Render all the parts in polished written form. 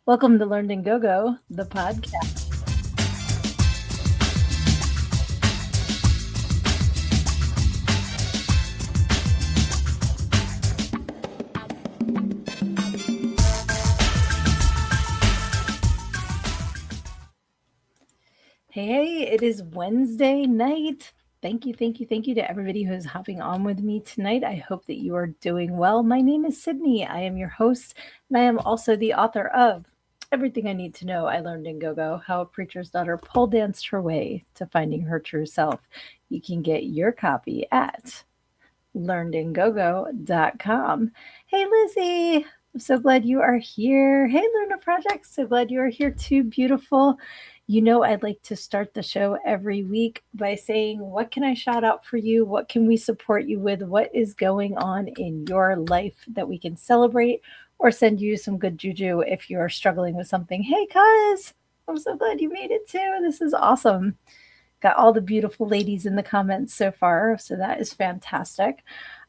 Welcome to Learned and Go-Go, the podcast. Hey, it is Wednesday night. Thank you to everybody who is hopping on with me tonight. I hope that you are doing well. My name is Sydnee. I am your host, and I am also the author of Everything I Need to Know I Learned in Go-Go, How a Preacher's Daughter Pole Danced Her Way to Finding Her True Self. You can get your copy at learnedandgogo.com. Hey, Lizzie. I'm so glad you are here. Hey, Luna Project. So glad you are here too. Beautiful. You know, I'd like to start the show every week by saying, what can I shout out for you? What can we support you with? What is going on in your life that we can celebrate or send you some good juju if you're struggling with something? Hey, cuz, I'm so glad you made it too. This is awesome. Got all the beautiful ladies in the comments so far, so that is fantastic.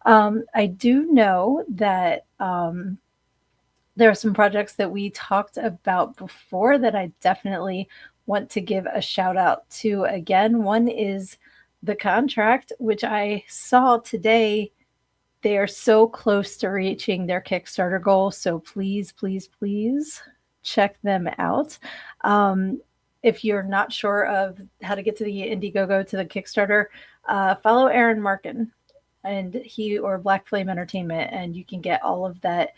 I do know that there are some projects that we talked about before that I definitely want to give a shout out to again. One is the contract, which I saw today. They are so close to reaching their Kickstarter goal. So please check them out. If you're not sure of how to get to the Indiegogo to the Kickstarter, follow Aaron Markin and he or Black Flame Entertainment, and you can get all of that.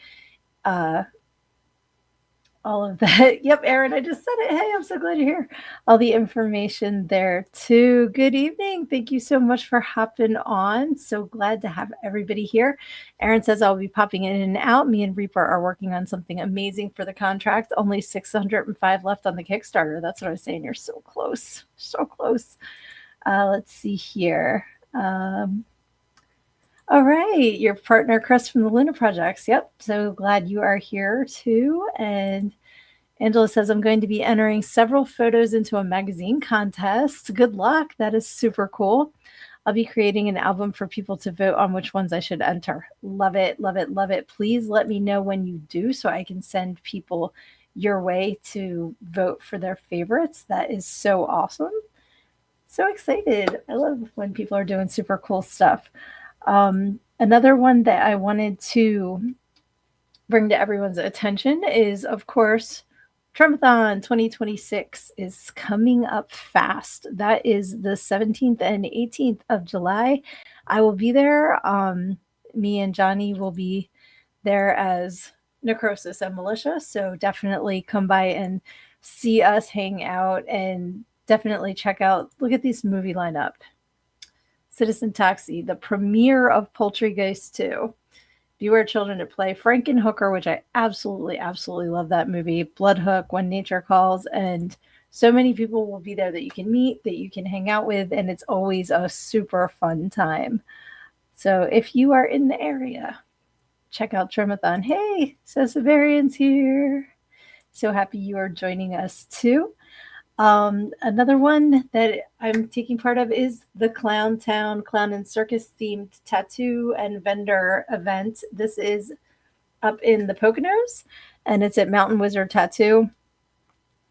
Yep, Aaron, I just said it. Hey, I'm so glad you're here. All the information there too. Good evening. Thank you so much for hopping on. So glad to have everybody here. Aaron says I'll be popping in and out. Me and Reaper are working on something amazing for the contract. Only 605 left on the Kickstarter. That's what I was saying. You're so close. So close. Let's see here. All right, your partner, Chris from the Luna Projects. Yep, so glad you are here too. And Angela says, I'm going to be entering several photos into a magazine contest. Good luck. That is super cool. I'll be creating an album for people to vote on which ones I should enter. Love it. Please let me know when you do so I can send people your way to vote for their favorites. That is so awesome. So excited. I love when people are doing super cool stuff. Another one that I wanted to bring to everyone's attention is, of course, Tremathon 2026 is coming up fast. That is the 17th and 18th of July. I will be there. Me and Johnny will be there as Necrosis and Militia. So definitely come by and see us hang out, and definitely check out, look at this movie lineup. Citizen Taxi, the premiere of Poultrygeist 2, Beware Children at Play, Frankenhooker, which I absolutely love that movie, Bloodhook, When Nature Calls, and so many people will be there that you can meet, that you can hang out with, and it's always a super fun time. So if you are in the area, check out Tremathon. Hey, so Severian's here. So happy you are joining us too. Another one that I'm taking part of is the Clown Town Clown and Circus themed tattoo and vendor event. This is up in the Poconos, and it's at Mountain Wizard Tattoo.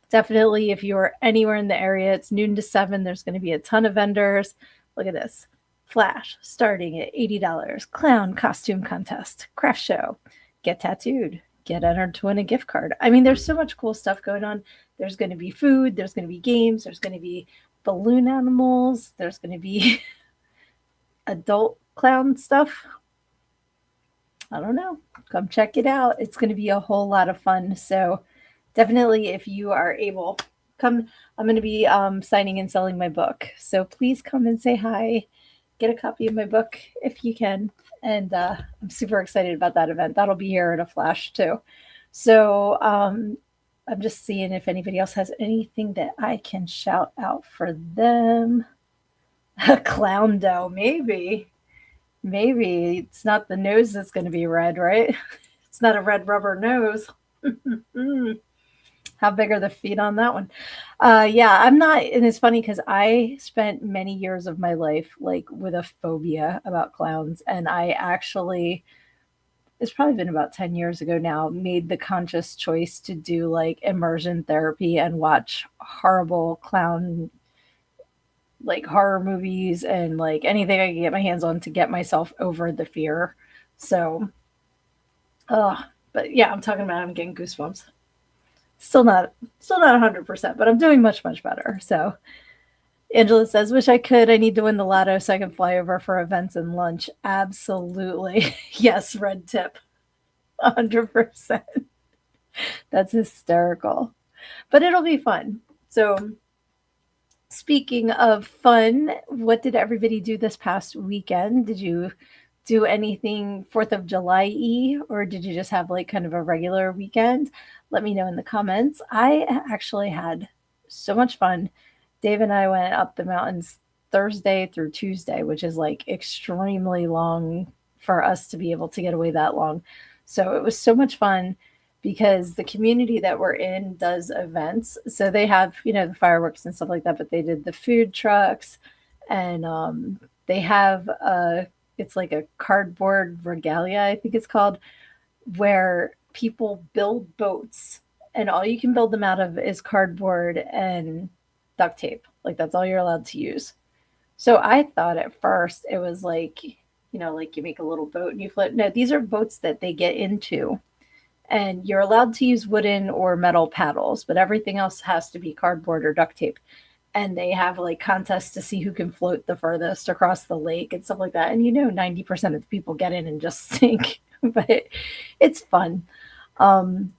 Definitely, if you're anywhere in the area, it's noon to 7. There's going to be a ton of vendors. Look at this. Flash, starting at $80. Clown costume contest. Craft show. Get tattooed. Get entered to win a gift card. I mean, there's so much cool stuff going on. There's going to be food. There's going to be games. There's going to be balloon animals. There's going to be adult clown stuff. I don't know. Come check it out. It's going to be a whole lot of fun. So definitely, if you are able, come. I'm going to be signing and selling my book. So please come and say hi. Get a copy of my book if you can. And I'm super excited about that event. That'll be here in a flash too. So I'm just seeing if anybody else has anything that I can shout out for them. A clown dough, maybe. It's not the nose that's going to be red, right? It's not a red rubber nose. How big are the feet on that one? Yeah, I'm not, and it's funny because I spent many years of my life like with a phobia about clowns, and I actually it's probably been about 10 years ago now, made the conscious choice to do like immersion therapy and watch horrible clown, like horror movies and like anything I can get my hands on to get myself over the fear. So, but yeah, I'm talking about, I'm getting goosebumps. Still not, still not 100%, but I'm doing much, much better. So, Angela says, wish I could. I need to win the lotto so I can fly over for events and lunch. Absolutely. Yes, red tip. 100%. That's hysterical. But it'll be fun. So, speaking of fun, what did everybody do this past weekend? Did you do anything 4th of July y, or did you just have like kind of a regular weekend? Let me know in the comments. I actually had so much fun. Dave and I went up the mountains Thursday through Tuesday, which is like extremely long for us to be able to get away that long. So it was so much fun because the community that we're in does events. So they have, the fireworks and stuff like that, but they did the food trucks and they have it's like a cardboard regalia, I think it's called, where people build boats and all you can build them out of is cardboard and duct tape. Like that's all you're allowed to use. So I thought at first it was like, like you make a little boat and you float. No, these are boats that they get into. And you're allowed to use wooden or metal paddles, but everything else has to be cardboard or duct tape. And they have like contests to see who can float the furthest across the lake and stuff like that. And 90% of the people get in and just sink, but it's fun. Um,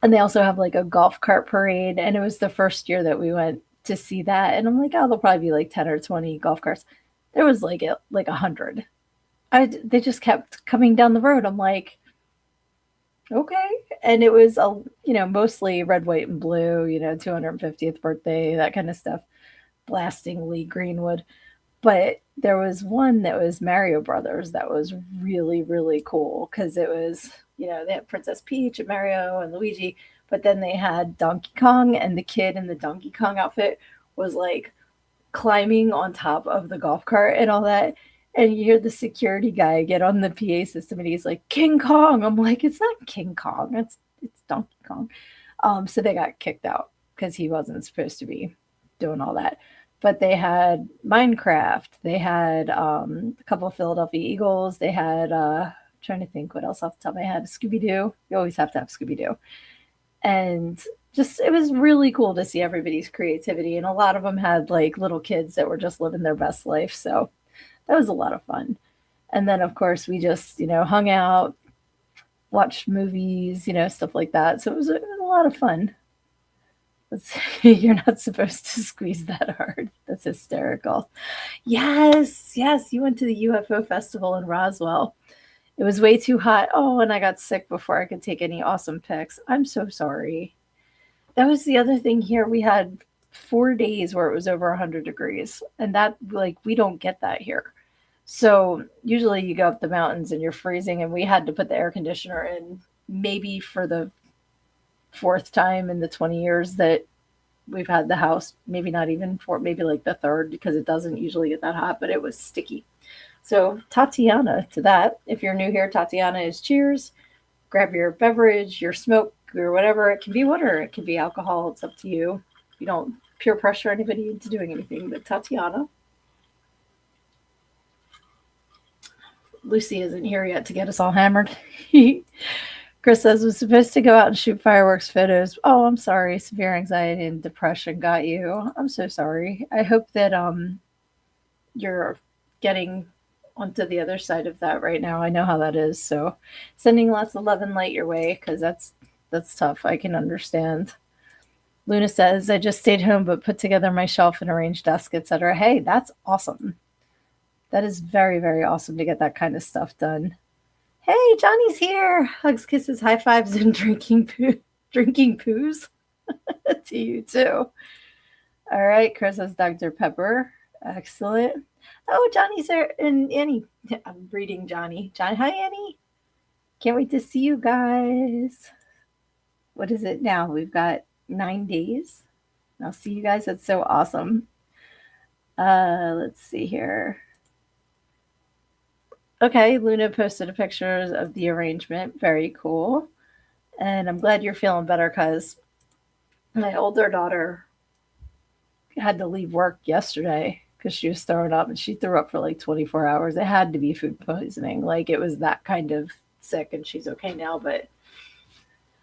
and they also have like a golf cart parade. And it was the first year that we went to see that. And I'm like, oh, there'll probably be like 10 or 20 golf carts. There was like 100. They just kept coming down the road. I'm like, okay. And it was mostly red, white, and blue, 250th birthday, that kind of stuff, blasting Lee Greenwood. But there was one that was Mario Brothers that was really, really cool because it was, they had Princess Peach and Mario and Luigi, but then they had Donkey Kong, and the kid in the Donkey Kong outfit was like climbing on top of the golf cart and all that. And you hear the security guy get on the PA system and he's like, King Kong. I'm like, it's not King Kong, it's Donkey Kong. So they got kicked out because he wasn't supposed to be doing all that. But they had Minecraft. They had a couple of Philadelphia Eagles. They had trying to think what else off the top of my head. Scooby Doo. You always have to have Scooby Doo. And just it was really cool to see everybody's creativity. And a lot of them had like little kids that were just living their best life. So that was a lot of fun. And then of course we just, hung out, watched movies, stuff like that. So it was a lot of fun. You're not supposed to squeeze that hard. That's hysterical. Yes, yes, you went to the UFO festival in Roswell. It was way too hot. Oh, and I got sick before I could take any awesome pics. I'm so sorry. That was the other thing here. We had 4 days where it was over 100 degrees, and that, like, we don't get that here. So usually you go up the mountains and you're freezing, and we had to put the air conditioner in maybe for the fourth time in the 20 years that we've had the house, maybe not even for maybe like the third, because it doesn't usually get that hot, but it was sticky. So Tatiana to that. If you're new here, Tatiana is cheers. Grab your beverage, your smoke, or whatever. It can be water, it can be alcohol. It's up to you. You don't peer pressure anybody into doing anything, but Tatiana. Lucy isn't here yet to get us all hammered. Chris says, was supposed to go out and shoot fireworks photos. Oh, I'm sorry. Severe anxiety and depression got you. I'm so sorry. I hope that you're getting onto the other side of that right now. I know how that is. So sending lots of love and light your way, because that's tough. I can understand. Luna says, I just stayed home but put together my shelf and arranged desk, etc. Hey, that's awesome. That is very, very awesome to get that kind of stuff done. Hey, Johnny's here. Hugs, kisses, high fives, and drinking poos to you too. All right, Chris has Dr. Pepper. Excellent. Oh, Johnny's there, and Annie. I'm reading Johnny. Hi, Annie. Can't wait to see you guys. What is it now? We've got 9 days. I'll see you guys. That's so awesome. Let's see here. Okay, Luna posted a pictures of the arrangement. Very cool. And I'm glad you're feeling better because my older daughter had to leave work yesterday because she was throwing up and she threw up for like 24 hours. It had to be food poisoning. Like it was that kind of sick and she's okay now, but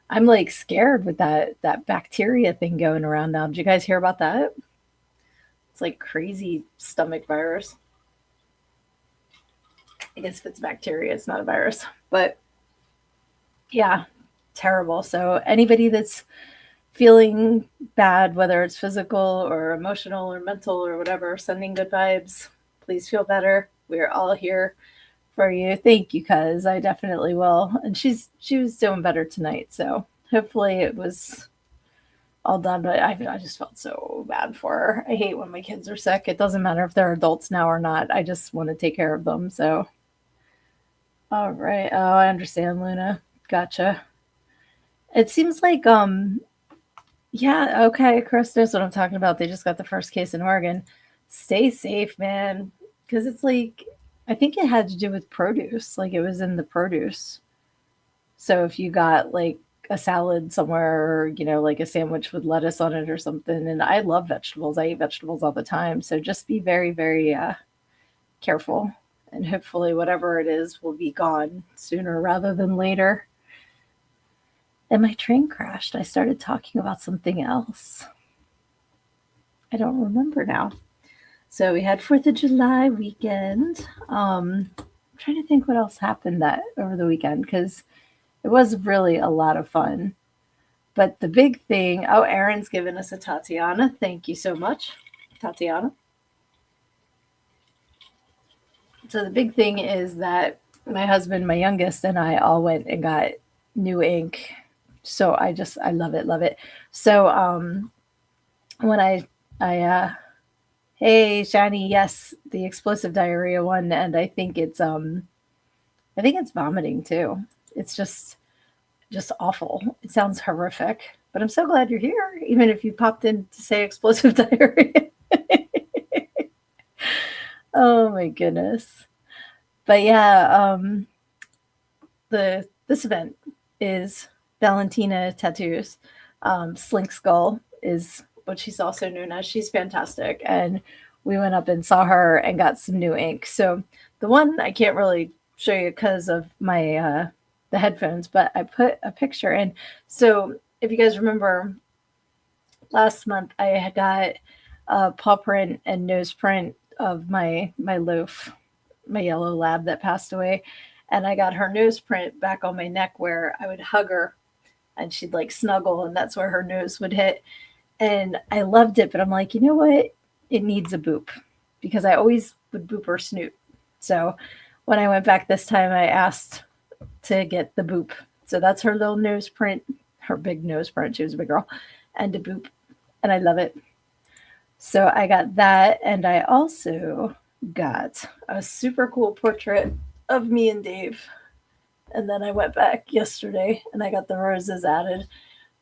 I'm like scared with that bacteria thing going around now. Did you guys hear about that? It's like crazy stomach virus. I guess if it's bacteria, it's not a virus. But yeah, terrible. So anybody that's feeling bad, whether it's physical or emotional or mental or whatever, sending good vibes. Please feel better. We're all here for you. Thank you, cuz I definitely will. And she was doing better tonight, so hopefully it was all done. But I just felt so bad for her. I hate when my kids are sick. It doesn't matter if they're adults now or not. I just want to take care of them. So, all right. Oh, I understand, Luna. Gotcha. It seems like yeah, okay, Chris knows what I'm talking about. They just got the first case in Oregon. Stay safe, man, because it's like I think it had to do with produce. Like it was in the produce. So if you got like a salad somewhere, or, like a sandwich with lettuce on it or something, and I love vegetables. I eat vegetables all the time. So just be very, very careful, and hopefully whatever it is will be gone sooner rather than later. And my train crashed. I started talking about something else. I don't remember now. So we had 4th of July weekend. I'm trying to think what else happened that over the weekend because it was really a lot of fun. But the big thing, oh, Aaron's given us a Tatiana. Thank you so much, Tatiana. So the big thing is that my husband, my youngest, and I all went and got new ink. So I love it, love it. So when hey Shani, yes, the explosive diarrhea one, and I think it's vomiting too. It's just awful. It sounds horrific. But I'm so glad you're here, even if you popped in to say explosive diarrhea. Oh my goodness. But yeah, the this event is Valentina Tattoos. Slink Skull is what she's also known as. She's fantastic. And we went up and saw her and got some new ink. So the one I can't really show you because of my the headphones, but I put a picture in. So if you guys remember last month I had got a paw print and nose print of my loaf, my yellow lab that passed away. And I got her nose print back on my neck where I would hug her and she'd like snuggle and that's where her nose would hit. And I loved it, but I'm like, you know what? It needs a boop because I always would boop her snoot. So when I went back this time, I asked to get the boop. So that's her little nose print, her big nose print. She was a big girl, and a boop. And I love it. So I got that. And I also got a super cool portrait of me and Dave. And then I went back yesterday and I got the roses added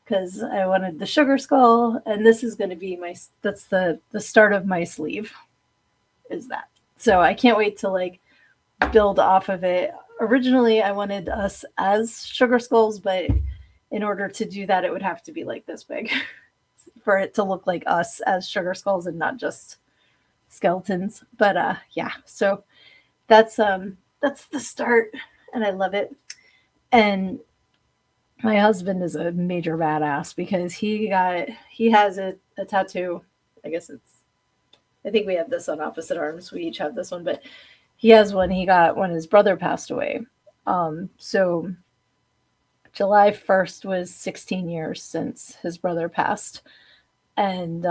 because I wanted the sugar skull, and this is going to be that's the start of my sleeve, is that. So I can't wait to like build off of it. Originally, I wanted us as sugar skulls, but in order to do that, it would have to be like this big for it to look like us as sugar skulls and not just skeletons. But yeah, so that's the start, and I love it. And my husband is a major badass because he has a tattoo. I guess I think we have this on opposite arms. We each have this one, but he has one he got when his brother passed away. So July 1st was 16 years since his brother passed. And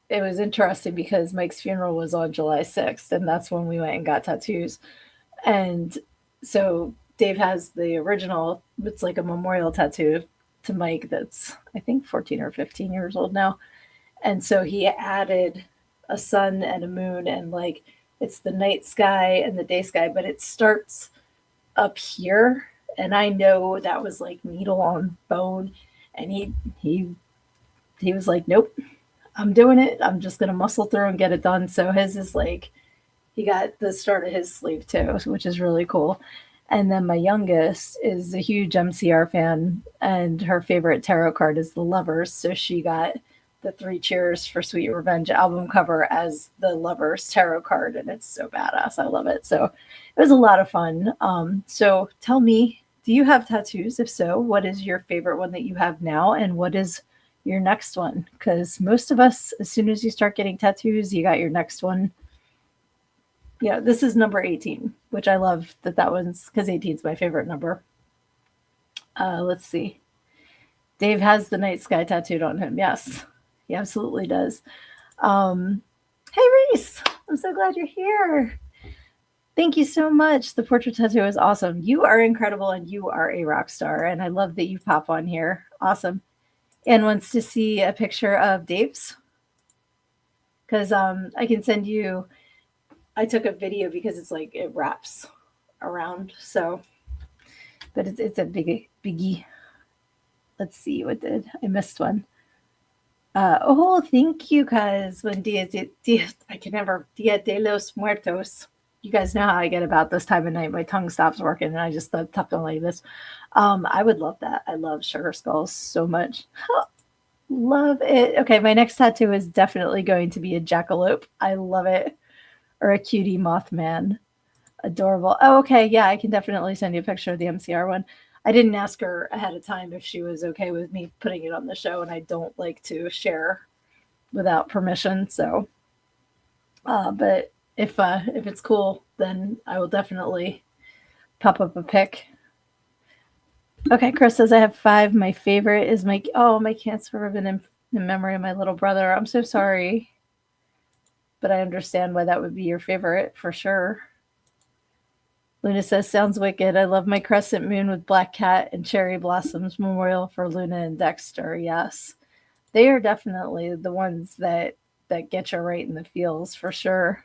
it was interesting because Mike's funeral was on July 6th, and that's when we went and got tattoos. And so Dave has the original, it's like a memorial tattoo to Mike that's, I think, 14 or 15 years old now. And so he added a sun and a moon, and like it's the night sky and the day sky, but it starts up here. And I know that was like needle on bone. And he was like, nope, I'm doing it. I'm just gonna muscle through and get it done. So his is like he got the start of his sleeve too, which is really cool. And then my youngest is a huge MCR fan, and her favorite tarot card is the Lovers. So she got the Three Cheers for Sweet Revenge album cover as the Lovers tarot card, and it's so badass. I love it. So it was a lot of fun. So tell me, do you have tattoos? If so, what is your favorite one that you have now, and what is your next one? Because most of us, as soon as you start getting tattoos, you got your next one. Yeah, this is number 18, which I love that one's because 18 is my favorite number. Let's see. Dave has the night sky tattooed on him. Yes, he absolutely does. Hey, Reese, I'm so glad you're here. Thank you so much. The portrait tattoo is awesome. You are incredible and you are a rock star. And I love that you pop on here. Awesome. And wants to see a picture of Dave's because I can send you. I took a video because it's like it wraps around. So, but it's a biggie. Let's see, what did I missed one? Oh, thank you guys. When I can never Dia de los Muertos. You guys know how I get about this time of night. My tongue stops working, and I just tapped on like this. I would love that. I love sugar skulls so much. Love it. Okay, my next tattoo is definitely going to be a jackalope. I love it. Or a cutie Mothman. Adorable. Oh, okay. Yeah, I can definitely send you a picture of the MCR one. I didn't ask her ahead of time if she was okay with me putting it on the show, and I don't like to share without permission. So, but if it's cool, then I will definitely pop up a pic. Okay, Chris says I have 5. My favorite is my cancer ribbon in memory of my little brother. I'm so sorry, but I understand why that would be your favorite for sure. Luna says, sounds wicked. I love my crescent moon with black cat and cherry blossoms memorial for Luna and Dexter. Yes. They are definitely the ones that get you right in the feels for sure.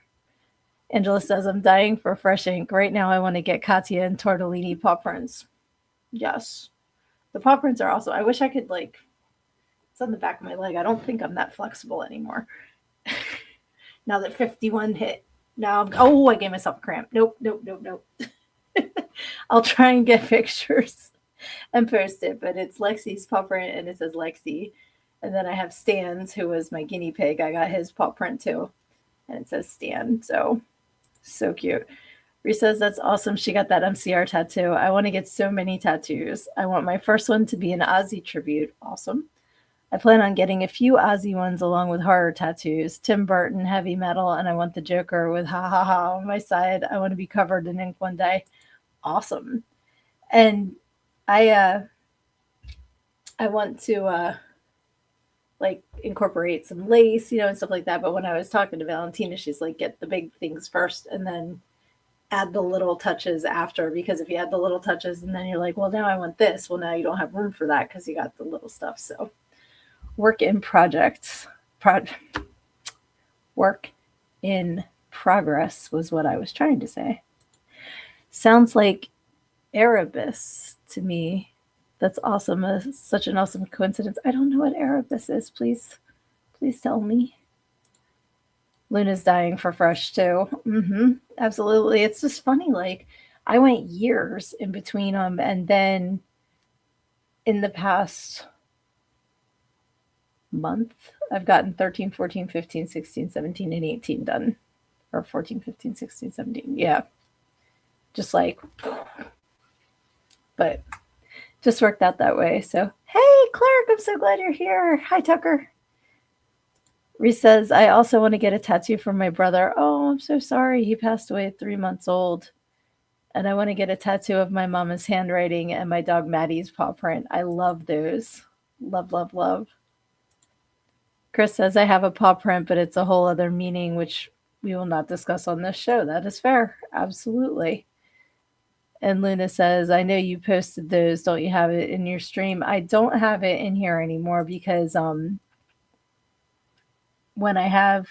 Angela says, I'm dying for fresh ink. Right now I want to get Katya and Tortellini paw prints. Yes. The paw prints are also, I wish I could it's on the back of my leg. I don't think I'm that flexible anymore. Now that 51 hit. Now, I gave myself a cramp. Nope. I'll try and get pictures and post it, but it's Lexi's paw print and it says Lexi. And then I have Stan's, who was my guinea pig. I got his paw print too. And it says Stan. So cute. Ree says, that's awesome. She got that MCR tattoo. I want to get so many tattoos. I want my first one to be an Ozzy tribute. Awesome. I plan on getting a few Ozzy ones along with horror tattoos, Tim Burton, heavy metal, and I want the Joker with ha ha ha on my side. I want to be covered in ink one day. Awesome. And I want to incorporate some lace, and stuff like that. But when I was talking to Valentina, she's like, get the big things first and then add the little touches after, because if you add the little touches and then you're like, well, now I want this. Well, now you don't have room for that because you got the little stuff. So work in progress was what I was trying to say. Sounds like Erebus to me. That's awesome. Such an awesome coincidence. I don't know what Erebus is. Please tell me. Luna's dying for fresh too. Absolutely. It's just funny. I went years in between them, and then in the past month, I've gotten 13, 14, 15, 16, 17, and 18 done. Or 14, 15, 16, 17. Yeah. Just but just worked out that way. So, hey, Clark, I'm so glad you're here. Hi, Tucker. Reese says, I also want to get a tattoo from my brother. Oh, I'm so sorry. He passed away at 3 months old. And I want to get a tattoo of my mama's handwriting and my dog Maddie's paw print. I love those. Love, love, love. Chris says, I have a paw print, but it's a whole other meaning, which we will not discuss on this show. That is fair. Absolutely. And Luna says, I know you posted those. Don't you have it in your stream? I don't have it in here anymore because when I have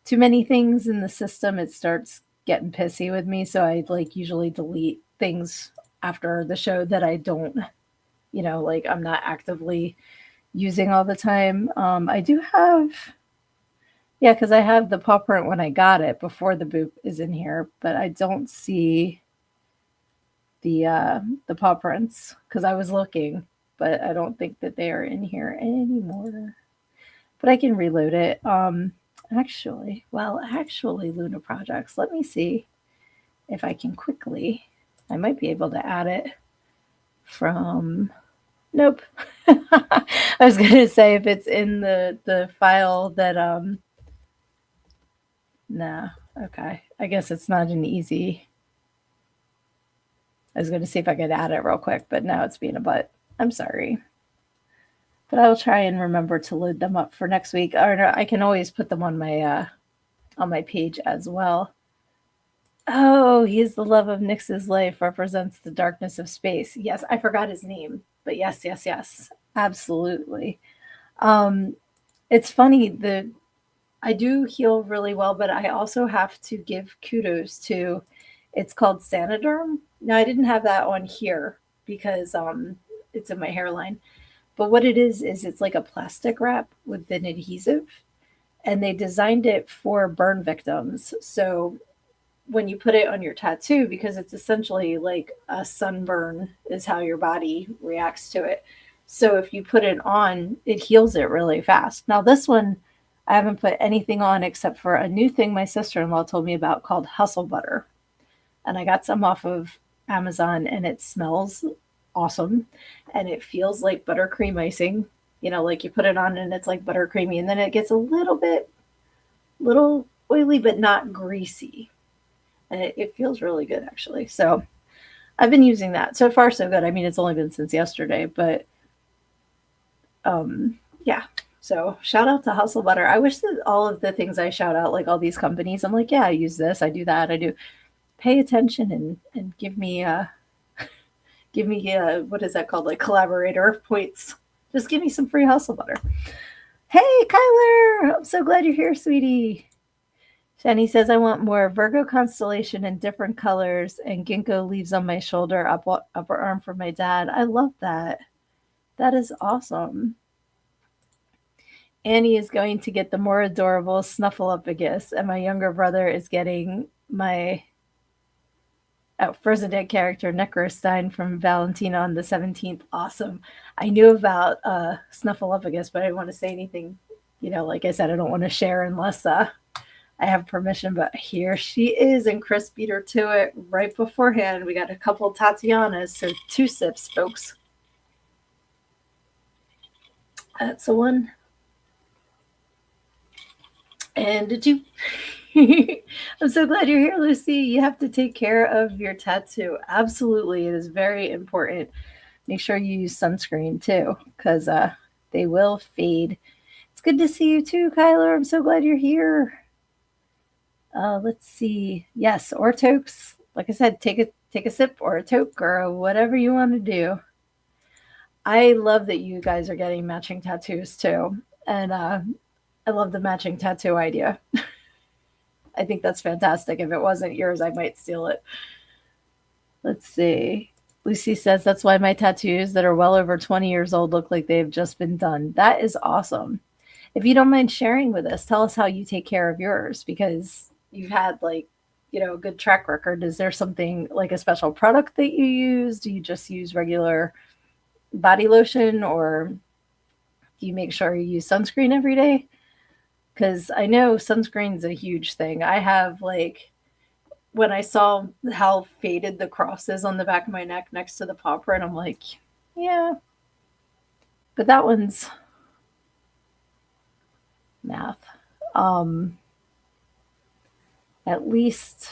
too many things in the system, it starts getting pissy with me. So I usually delete things after the show that I don't, I'm not actively using all the time. I do have Yeah, because I have the paw print when I got it before the boop is in here, but I don't see the paw prints because I was looking, but I don't think that they are in here anymore. But I can reload it. Actually, Luna Projects. Let me see if I can quickly. I might be able to add it from. Nope. I was gonna say if it's in the file that nah. Okay. I guess it's not an easy. I was gonna see if I could add it real quick, but now it's being a butt. I'm sorry. But I will try and remember to load them up for next week. Or no, I can always put them on my page as well. Oh, he's the love of Nyx's life, represents the darkness of space. Yes, I forgot his name, but yes, yes, yes, absolutely. Um, it's funny the I do heal really well, but I also have to give kudos to. It's called Saniderm. Now I didn't have that on here because it's in my hairline. But what it is it's like a plastic wrap with an adhesive, and they designed it for burn victims. So when you put it on your tattoo, because it's essentially like a sunburn, is how your body reacts to it. So if you put it on, it heals it really fast. Now, this one, I haven't put anything on except for a new thing my sister in law told me about called Hustle Butter. And I got some off of Amazon, and it smells awesome. And it feels like buttercream icing. You know, like you put it on and it's like buttercreamy, and then it gets a little oily, but not greasy, and it feels really good actually. So I've been using that. So far so good. I mean, it's only been since yesterday, but yeah. So shout out to Hustle Butter. I wish that all of the things I shout out, like all these companies, I'm like, yeah, I use this, I do that, I do. Pay attention and give me what is that called, like collaborator points. Just give me some free Hustle Butter. Hey, Kyler, I'm so glad you're here, sweetie. Shani says, I want more Virgo constellation in different colors and ginkgo leaves on my shoulder, upper arm for my dad. I love that. That is awesome. Annie is going to get the more adorable Snuffleupagus, and my younger brother is getting my Frozen Dead character Necrostein from Valentina on the 17th. Awesome. I knew about Snuffleupagus, but I didn't want to say anything. You know, like I said, I don't want to share unless I have permission, but here she is, and Chris beat her to it right beforehand. We got a couple Tatianas, so 2 sips, folks. That's the one. And did you? I'm so glad you're here, Lucy. You have to take care of your tattoo. Absolutely. It is very important. Make sure you use sunscreen too, because they will fade. It's good to see you too, Kyler. I'm so glad you're here. Let's see. Yes, or tokes. Like I said, take a sip or a toke or whatever you want to do. I love that you guys are getting matching tattoos too, and I love the matching tattoo idea. I think that's fantastic. If it wasn't yours, I might steal it. Let's see. Lucy says that's why my tattoos that are well over 20 years old look like they've just been done. That is awesome. If you don't mind sharing with us, tell us how you take care of yours, because you've had like, you know, a good track record. Is there something like a special product that you use? Do you just use regular body lotion, or do you make sure you use sunscreen every day? Because I know sunscreen's a huge thing. I have like, when I saw how faded the cross is on the back of my neck next to the paw print, I'm like, yeah, but that one's math. Um, at least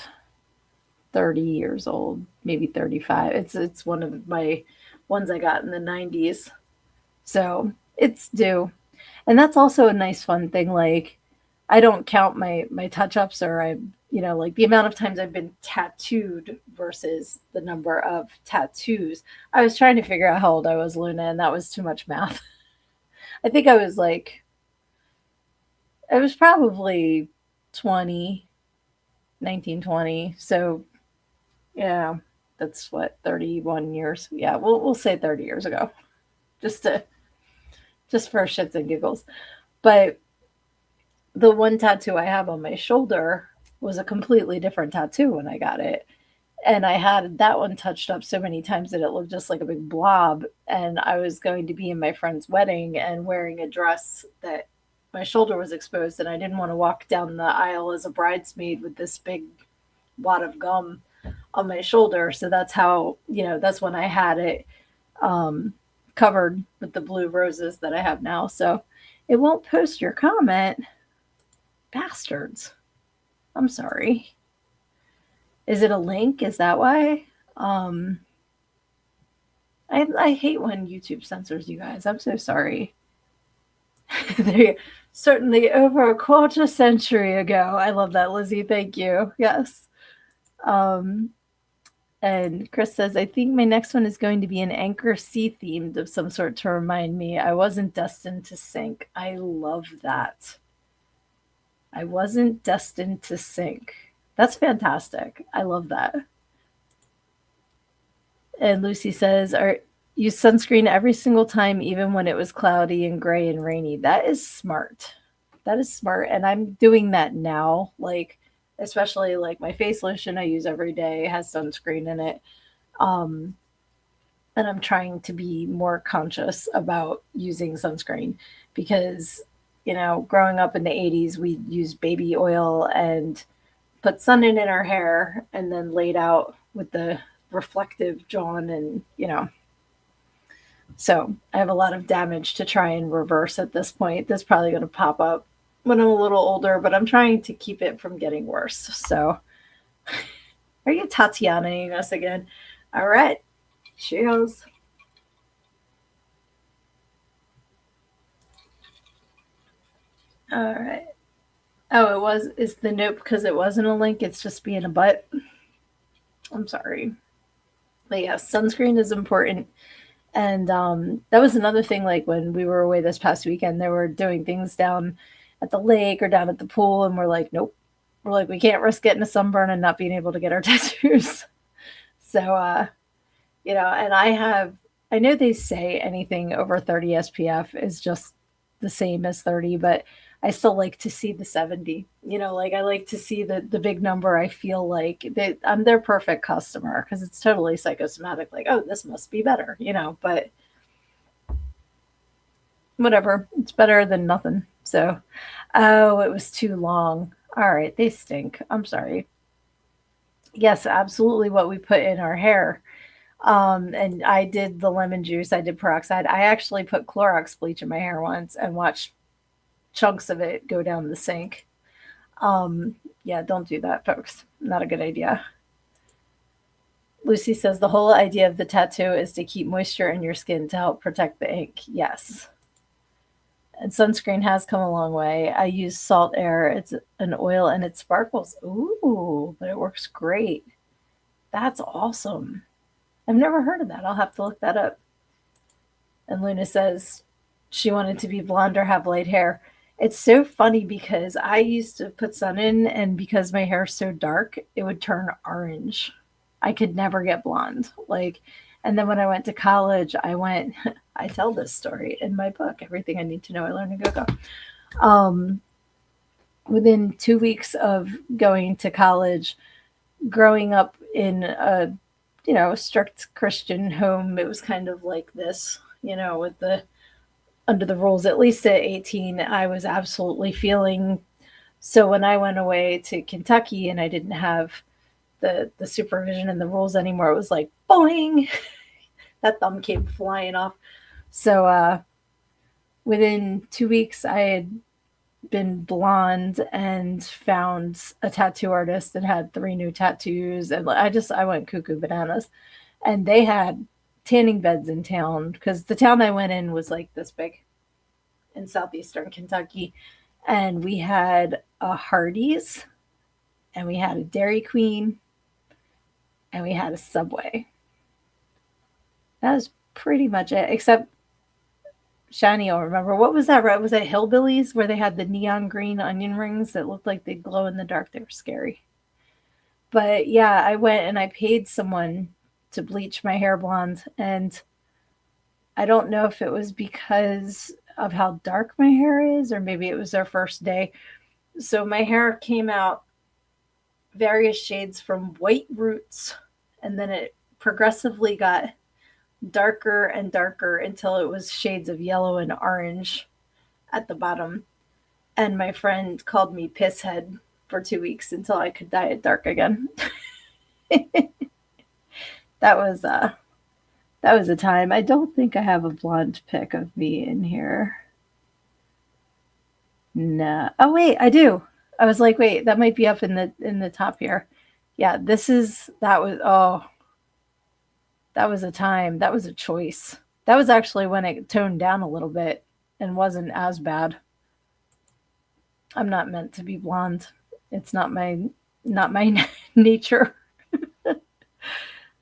30 years old, maybe 35. It's one of my ones I got in the 90s. So it's due. And that's also a nice fun thing. Like, I don't count my touch ups, or I, you know, like the amount of times I've been tattooed versus the number of tattoos. I was trying to figure out how old I was, Luna, and that was too much math. I think I was probably 20, 19, 20. So yeah, that's what, 31 years. Yeah, we'll say 30 years ago, just for shits and giggles. But the one tattoo I have on my shoulder was a completely different tattoo when I got it. And I had that one touched up so many times that it looked just like a big blob. And I was going to be in my friend's wedding and wearing a dress that my shoulder was exposed, and I didn't want to walk down the aisle as a bridesmaid with this big wad of gum on my shoulder. So that's how, that's when I had it um, covered with the blue roses that I have now. So it won't post your comment. Bastards. I'm sorry. Is it a link? Is that why? Um, I hate when YouTube censors you guys. I'm so sorry. They certainly over a quarter century ago. I love that, Lizzie. Thank you. Yes. Um, and Chris says, I think my next one is going to be an anchor sea themed of some sort to remind me I wasn't destined to sink. I love that. I wasn't destined to sink. That's fantastic. I love that. And Lucy says, use sunscreen every single time, even when it was cloudy and gray and rainy. That is smart. That is smart. And I'm doing that now. Like, especially like my face lotion I use every day has sunscreen in it. Um, and I'm trying to be more conscious about using sunscreen because, growing up in the 80s, we used baby oil and put sun in our hair and then laid out with the reflective John and so I have a lot of damage to try and reverse at this point. That's probably going to pop up when I'm a little older, but I'm trying to keep it from getting worse. So are you Tatianaing us again? All right. Cheers. All right. Oh, it's the note because it wasn't a link. It's just being a butt. I'm sorry. But yeah, sunscreen is important. And that was another thing, like when we were away this past weekend, they were doing things down at the lake or down at the pool. And we're like, nope. We're like, we can't risk getting a sunburn and not being able to get our tattoos. So, and I know they say anything over 30 SPF is just the same as 30, but I still like to see the 70. Like I like to see the big number. I feel like I'm their perfect customer because it's totally psychosomatic. Like, oh, this must be better, but whatever. It's better than nothing. So, oh, it was too long. All right, they stink. I'm sorry. Yes, absolutely what we put in our hair. And I did the lemon juice, I did peroxide. I actually put Clorox bleach in my hair once and watched chunks of it go down the sink. Yeah, don't do that, folks. Not a good idea. Lucy says the whole idea of the tattoo is to keep moisture in your skin to help protect the ink. Yes. And sunscreen has come a long way. I use Salt Air. It's an oil and it sparkles. Ooh, but it works great. That's awesome. I've never heard of that. I'll have to look that up. And Luna says she wanted to be blonde or have light hair. It's so funny because I used to put sun in, and because my hair is so dark, it would turn orange. I could never get blonde. And then when I went to college, I tell this story in my book, Everything I Need to Know I Learned in Go-Go. Within 2 weeks of going to college, growing up in a strict Christian home, it was kind of like this, with the under the rules. At least at 18, I was absolutely feeling. So when I went away to Kentucky and I didn't have the supervision and the rules anymore, it was like boing, that thumb came flying off. So within 2 weeks, I had been blonde and found a tattoo artist that had 3 new tattoos, and I went cuckoo bananas. And they had tanning beds in town because the town I went in was like this big in southeastern Kentucky, and we had a Hardee's, and we had a Dairy Queen, and we had a Subway. That was pretty much it, except Shiny, I'll remember. What was that, right? Was it Hillbillies where they had the neon green onion rings that looked like they'd glow in the dark? They were scary. But yeah, I went and I paid someone to bleach my hair blonde. And I don't know if it was because of how dark my hair is, or maybe it was their first day. So my hair came out various shades from white roots, and then it progressively got darker and darker until it was shades of yellow and orange at the bottom. And my friend called me pisshead for 2 weeks until I could dye it dark again. that was that was a time. I don't think I have a blonde pic of me in here. No. Oh wait, I do. I was like, wait, that might be up in the top here. Yeah, that was that was a time. That was a choice. That was actually when it toned down a little bit and wasn't as bad. I'm not meant to be blonde. It's not my nature.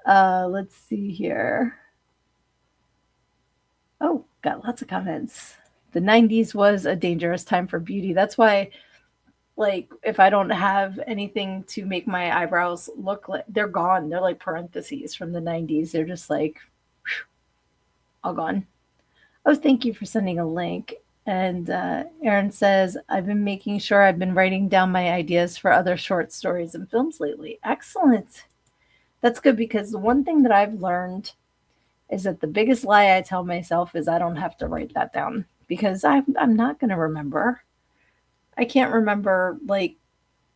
Let's see here. Oh, got lots of comments. The 90s was a dangerous time for beauty. That's why, like, if I don't have anything to make my eyebrows look like they're gone, they're like parentheses from the 90s. They're just like all gone. Oh, thank you for sending a link. And Aaron says, I've been making sure I've been writing down my ideas for other short stories and films lately. Excellent. That's good because the one thing that I've learned is that the biggest lie I tell myself is I don't have to write that down because I'm not going to remember. I can't remember like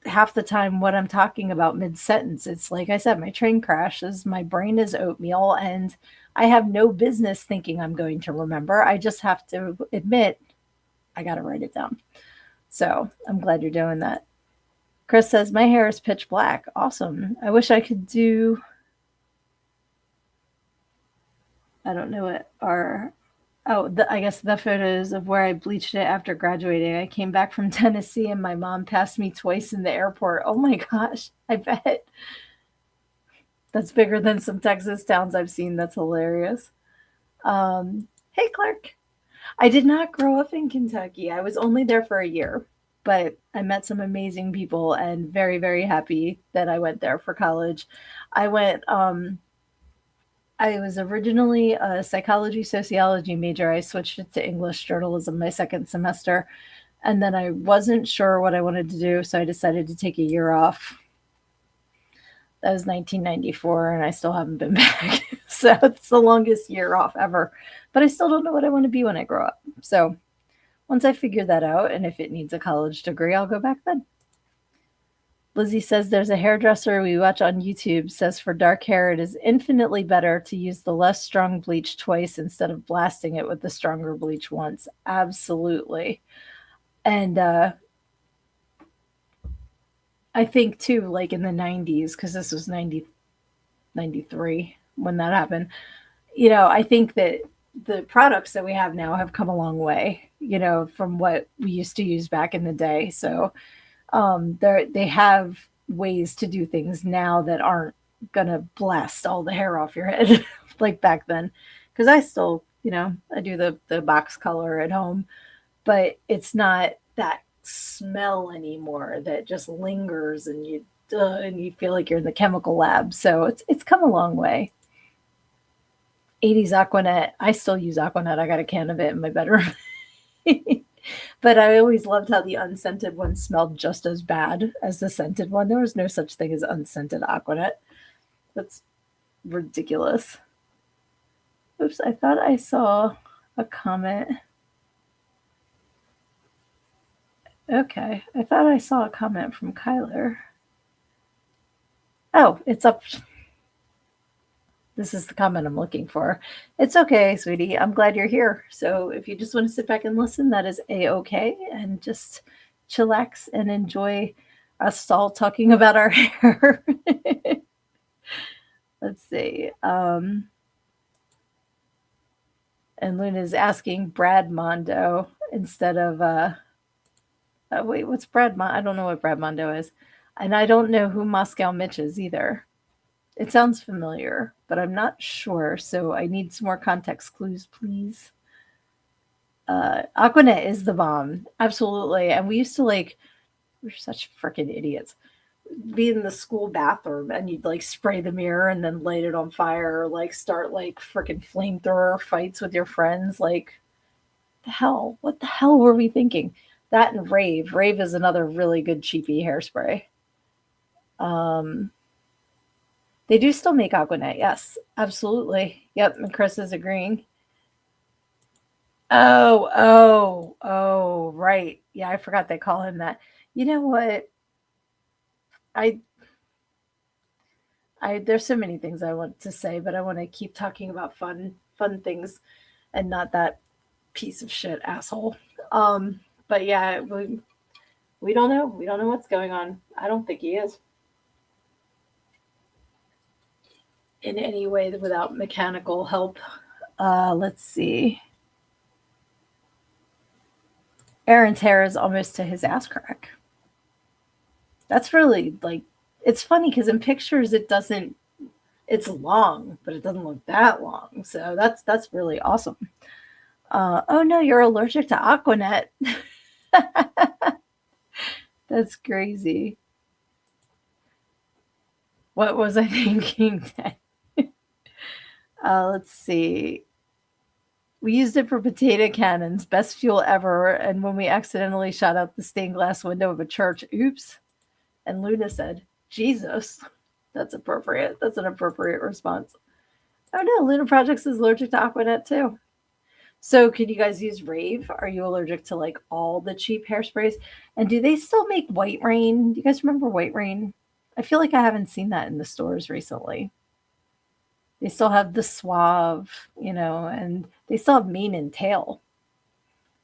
half the time what I'm talking about mid sentence. It's like I said, my train crashes, my brain is oatmeal, and I have no business thinking I'm going to remember. I just have to admit I got to write it down. So I'm glad you're doing that. Chris says, my hair is pitch black. Awesome. I wish I could do, I don't know what our, I guess the photos of where I bleached it after graduating. I came back from Tennessee and my mom passed me twice in the airport. Oh my gosh, I bet. That's bigger than some Texas towns I've seen. That's hilarious. Hey, Clark. I did not grow up in Kentucky. I was only there for a year, but I met some amazing people and very, very happy that I went there for college. I went, I was originally a psychology sociology major. I switched it to English journalism my second semester, and then I wasn't sure what I wanted to do, so I decided to take a year off. That was 1994, and I still haven't been back. So it's the longest year off ever. But I still don't know what I want to be when I grow up. So once I figure that out, and if it needs a college degree, I'll go back then. Lizzie says there's a hairdresser we watch on YouTube says for dark hair, it is infinitely better to use the less strong bleach twice instead of blasting it with the stronger bleach once. Absolutely. And I think too, like in the 90s, because this was 93 when that happened, I think that the products that we have now have come a long way, from what we used to use back in the day. So they have ways to do things now that aren't gonna blast all the hair off your head like back then. Because I still, I do the box color at home, but it's not that smell anymore that just lingers and you feel like you're in the chemical lab. So it's come a long way. 80s Aquanet. I still use Aquanet. I got a can of it in my bedroom. But I always loved how the unscented one smelled just as bad as the scented one. There was no such thing as unscented Aquanet. That's ridiculous. Oops, I thought I saw a comment. Okay, I thought I saw a comment from Kyler. Oh, it's up. This is the comment I'm looking for. It's okay, sweetie. I'm glad you're here. So if you just want to sit back and listen, that is A-okay. And just chillax and enjoy us all talking about our hair. Let's see. And Luna's asking Brad Mondo instead of... wait, what's Brad Mondo? I don't know what Brad Mondo is. And I don't know who Moscow Mitch is either. It sounds familiar, but I'm not sure, so I need some more context clues, please. Aquanet is the bomb. Absolutely. And we used to we're such freaking idiots. Be in the school bathroom and you'd spray the mirror and then light it on fire or start freaking flamethrower fights with your friends. What the hell were we thinking? That and Rave. Rave is another really good cheapy hairspray. Um, they do still make Aquanet. Yes, absolutely. Yep, and Chris is agreeing. Oh, right. Yeah, I forgot they call him that. You know what? I I there's so many things I want to say, but I want to keep talking about fun things and not that piece of shit asshole. But yeah, we don't know. We don't know what's going on. I don't think he is in any way without mechanical help. Let's see. Aaron's hair is almost to his ass crack. That's really like it's funny because in pictures it doesn't it's long, but it doesn't look that long. So that's really awesome. Oh no, you're allergic to Aquanet. That's crazy. What was I thinking? Let's see. We used it for potato cannons, best fuel ever. And when we accidentally shot out the stained glass window of a church, oops. And Luna said, Jesus. That's appropriate. That's an appropriate response. Oh no, Luna Projects is allergic to Aquanet too. So, can you guys use Rave? Are you allergic to like all the cheap hairsprays? And do they still make White Rain? Do you guys remember White Rain? I feel like I haven't seen that in the stores recently. They still have the Suave, and they still have Mane and Tail.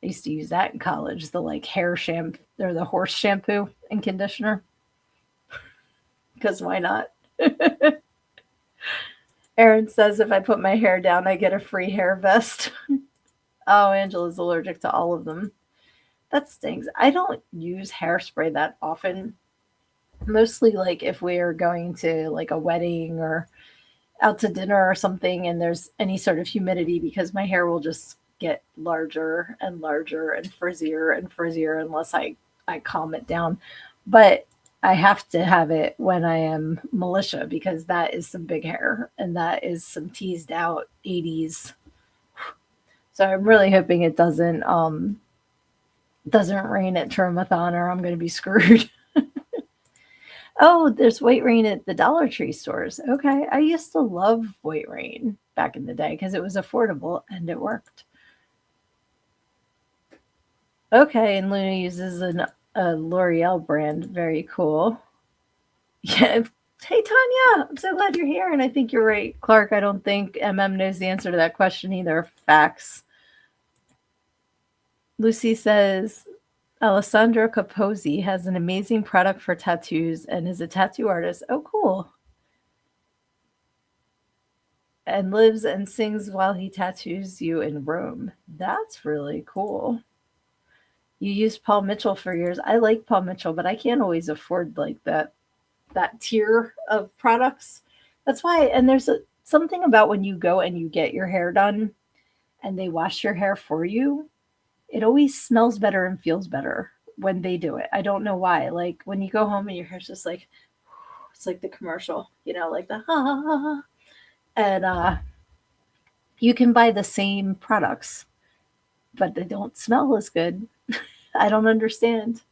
I used to use that in college, the like hair shampoo or the horse shampoo and conditioner. Because why not? Aaron says if I put my hair down, I get a free hair vest. Oh, Angela's allergic to all of them. That stings. I don't use hairspray that often. Mostly like if we're going to like a wedding or out to dinner or something and there's any sort of humidity because my hair will just get larger and larger and frizzier unless I calm it down. But I have to have it when I am militia because that is some big hair and that is some teased out 80s. So I'm really hoping it doesn't rain at Termathon or I'm going to be screwed. Oh, there's White Rain at the Dollar Tree stores. Okay. I used to love White Rain back in the day because it was affordable and it worked. Okay. And Luna uses a L'Oreal brand. Very cool. Yeah. Hey, Tanya. I'm so glad you're here. And I think you're right, Clark. I don't think knows the answer to that question either. Facts. Lucy says Alessandro Capozzi has an amazing product for tattoos and is a tattoo artist. Oh, cool. And lives and sings while he tattoos you in Rome. That's really cool. You used Paul Mitchell for years. I like Paul Mitchell, but I can't always afford like that tier of products. That's why and there's something about when you go and you get your hair done and they wash your hair for you, it always smells better and feels better when they do it. I don't know why. Like when you go home and your hair's just like it's like the commercial, like the ha ha ha ha. And you can buy the same products, but they don't smell as good. I don't understand.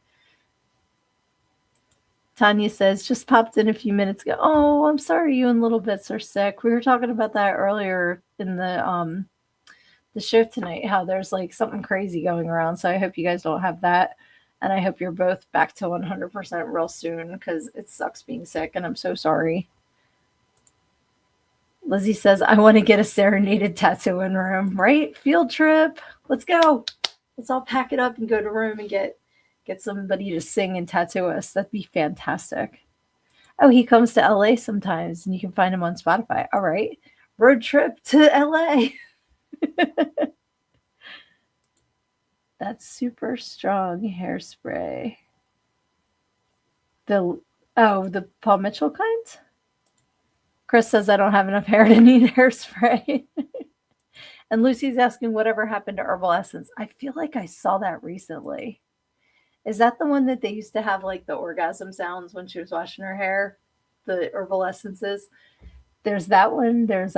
Tanya says, just popped in a few minutes ago. Oh, I'm sorry you and Little Bits are sick. We were talking about that earlier in the show tonight, how there's like something crazy going around. So I hope you guys don't have that. And I hope you're both back to 100% real soon because it sucks being sick and I'm so sorry. Lizzie says, I want to get a serenaded tattoo in Rome, right? Field trip. Let's go. Let's all pack it up and go to Rome and get somebody to sing and tattoo us. That'd be fantastic. Oh, he comes to LA sometimes and you can find him on Spotify. All right. Road trip to LA. That's super strong hairspray. The Paul Mitchell kind? Chris says I don't have enough hair to need hairspray. And Lucy's asking whatever happened to Herbal Essence. I feel like I saw that recently. Is that the one that they used to have like the orgasm sounds when she was washing her hair? The Herbal Essences? There's that one. There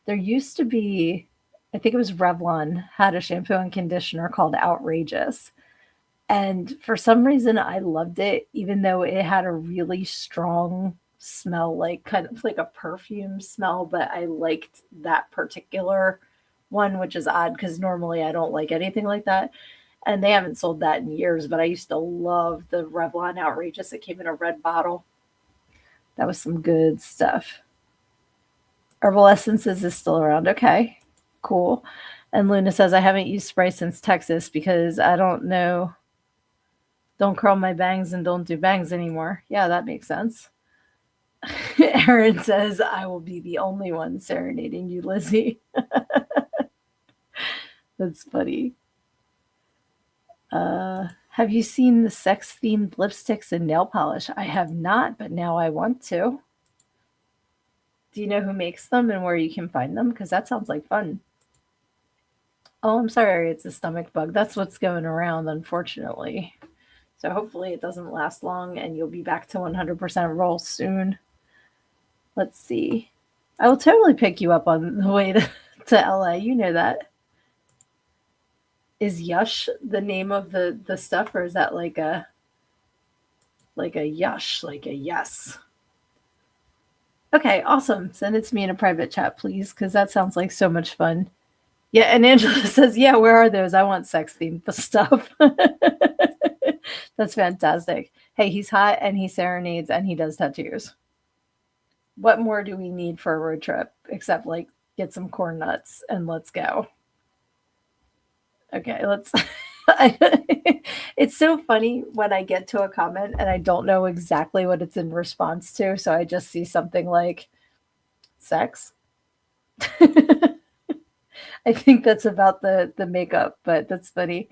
used to be, I think it was Revlon had a shampoo and conditioner called Outrageous. And for some reason, I loved it, even though it had a really strong smell, like kind of like a perfume smell. But I liked that particular one, which is odd because normally I don't like anything like that. And they haven't sold that in years, but I used to love the Revlon Outrageous. It came in a red bottle. That was some good stuff. Herbal Essences is still around. Okay, cool. And Luna says, I haven't used spray since Texas because I don't know, don't curl my bangs and don't do bangs anymore. Yeah, that makes sense. Aaron says, I will be the only one serenading you, Lizzie. That's funny. Have you seen the sex themed lipsticks and nail polish? I have not, but now I want to. Do you know who makes them and where you can find them? Because that sounds like fun. Oh, I'm sorry, it's a stomach bug. That's what's going around, unfortunately. So hopefully it doesn't last long and you'll be back to 100% roll soon. Let's see. I will totally pick you up on the way to LA. You know that. Is Yush the name of the stuff, or is that like a Yush, like a yes? Okay, awesome. Send it to me in a private chat, please, because that sounds like so much fun. Yeah, and Angela says, yeah, where are those? I want sex themed stuff. That's fantastic. Hey, he's hot and he serenades and he does tattoos. What more do we need for a road trip except like get some corn nuts and let's go? Okay, let's. It's so funny when I get to a comment and I don't know exactly what it's in response to. So I just see something like sex. I think that's about the makeup, but that's funny.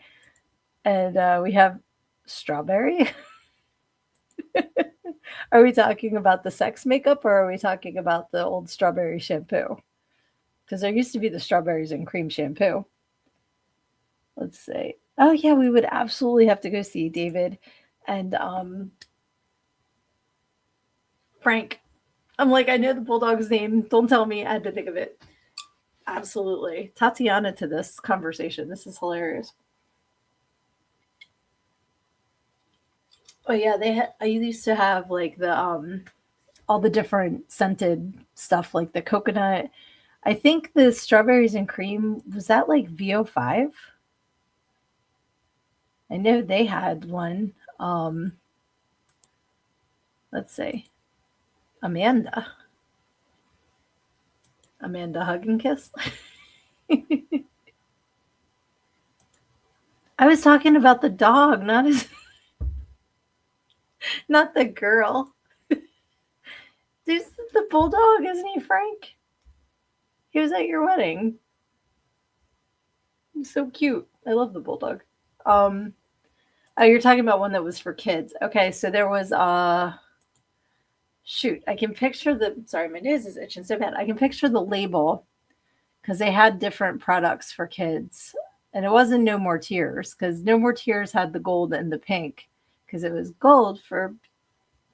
And we have strawberry. Are we talking about the sex makeup or are we talking about the old strawberry shampoo? Because there used to be the strawberries and cream shampoo. Let's see. Oh yeah, we would absolutely have to go see David and Frank. I'm like, I know the bulldog's name. Don't tell me. I had to think of it. Absolutely. Tatiana to this conversation. This is hilarious. Oh yeah, I used to have like the all the different scented stuff like the coconut. I think the strawberries and cream was that like VO5? I know they had one. Let's see. Amanda. Amanda Hug and Kiss. I was talking about the dog, not the girl. There's the bulldog, isn't he, Frank? He was at your wedding. He's so cute. I love the bulldog. Um, oh, you're talking about one that was for kids. Okay, so there was shoot, I can picture the sorry, my nose is itching so bad. I can picture the label because they had different products for kids. And it wasn't No More Tears because No More Tears had the gold and the pink because it was gold for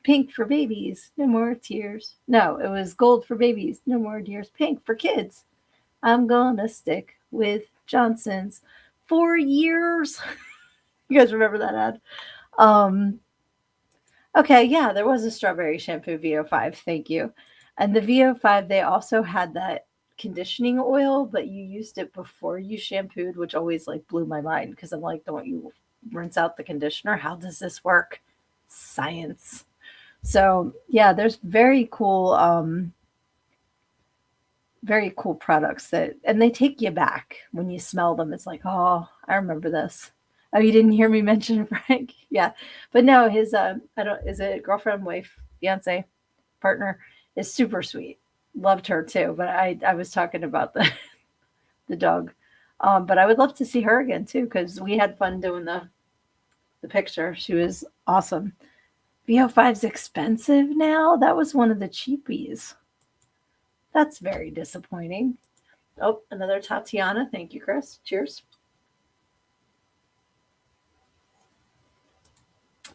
pink for babies, no more tears. No, it was gold for babies, no more tears, pink for kids. I'm gonna stick with Johnson's for years. You guys remember that ad? Um, okay, yeah, there was a strawberry shampoo VO5. Thank you. And the VO5, they also had that conditioning oil, but you used it before you shampooed, which always like blew my mind because I'm like, don't you rinse out the conditioner? How does this work? Science. So yeah, there's very cool products that and they take you back when you smell them. It's like, oh, I remember this. Oh, you didn't hear me mention Frank? Yeah. But no, his I don't is it girlfriend, wife, fiance, partner is super sweet. Loved her too. But I was talking about the dog. But I would love to see her again too, because we had fun doing the picture. She was awesome. VO5's expensive now. That was one of the cheapies. That's very disappointing. Oh, another Tatiana. Thank you, Chris. Cheers.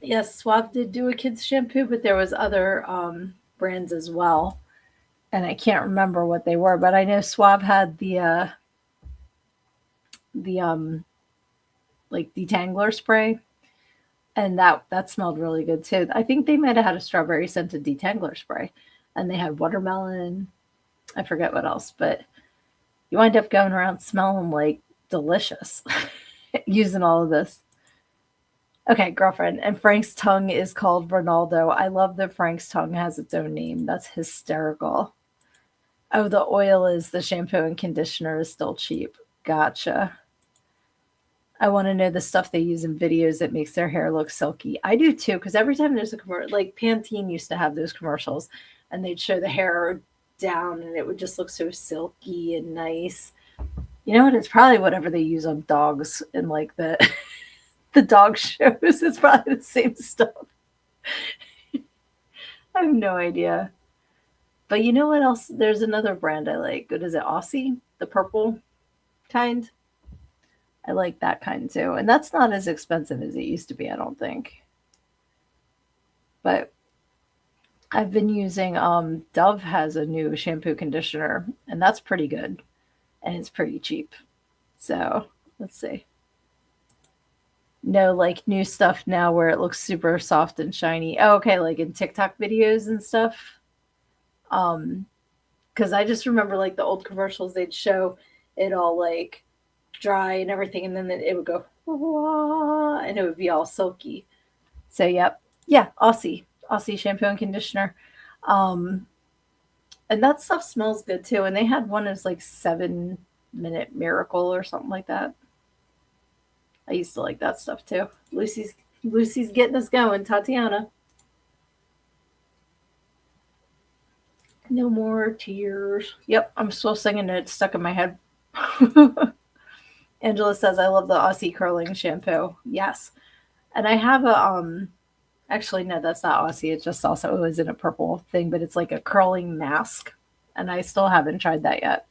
Yes, Suave did do a kids shampoo, but there was other brands as well. And I can't remember what they were, but I know Suave had the like detangler spray. And that smelled really good too. I think they might have had a strawberry scented detangler spray, and they had watermelon. I forget what else, but you wind up going around smelling like delicious using all of this. Okay, girlfriend. And Frank's tongue is called Ronaldo. I love that Frank's tongue has its own name. That's hysterical. Oh, the oil is the shampoo and conditioner is still cheap. Gotcha. I want to know the stuff they use in videos that makes their hair look silky. I do too, because every time there's a commercial, like Pantene used to have those commercials, and they'd show the hair down, and it would just look so silky and nice. You know what? It's probably whatever they use on dogs in like the the dog shows. It's probably the same stuff. I have no idea. But you know what else? There's another brand I like. What is it? Aussie, the purple kind. I like that kind too. And that's not as expensive as it used to be, I don't think. But I've been using Dove has a new shampoo conditioner, and that's pretty good. And it's pretty cheap. So let's see. No, like new stuff now where it looks super soft and shiny. Oh, okay, like in TikTok videos and stuff. Um, because I just remember like the old commercials, they'd show it all like dry and everything, and then it would go "Wah," and it would be all silky. So yep, yeah, Aussie shampoo and conditioner, um, and that stuff smells good too. And they had one as like 7 Minute Miracle or something like that. I used to like that stuff too. Lucy's getting us going, Tatiana. No more tears. Yep, I'm still singing it. It's stuck in my head. Angela says I love the Aussie curling shampoo. Yes. And I have a actually no, that's not Aussie. It just also it was in a purple thing, but it's like a curling mask. And I still haven't tried that yet.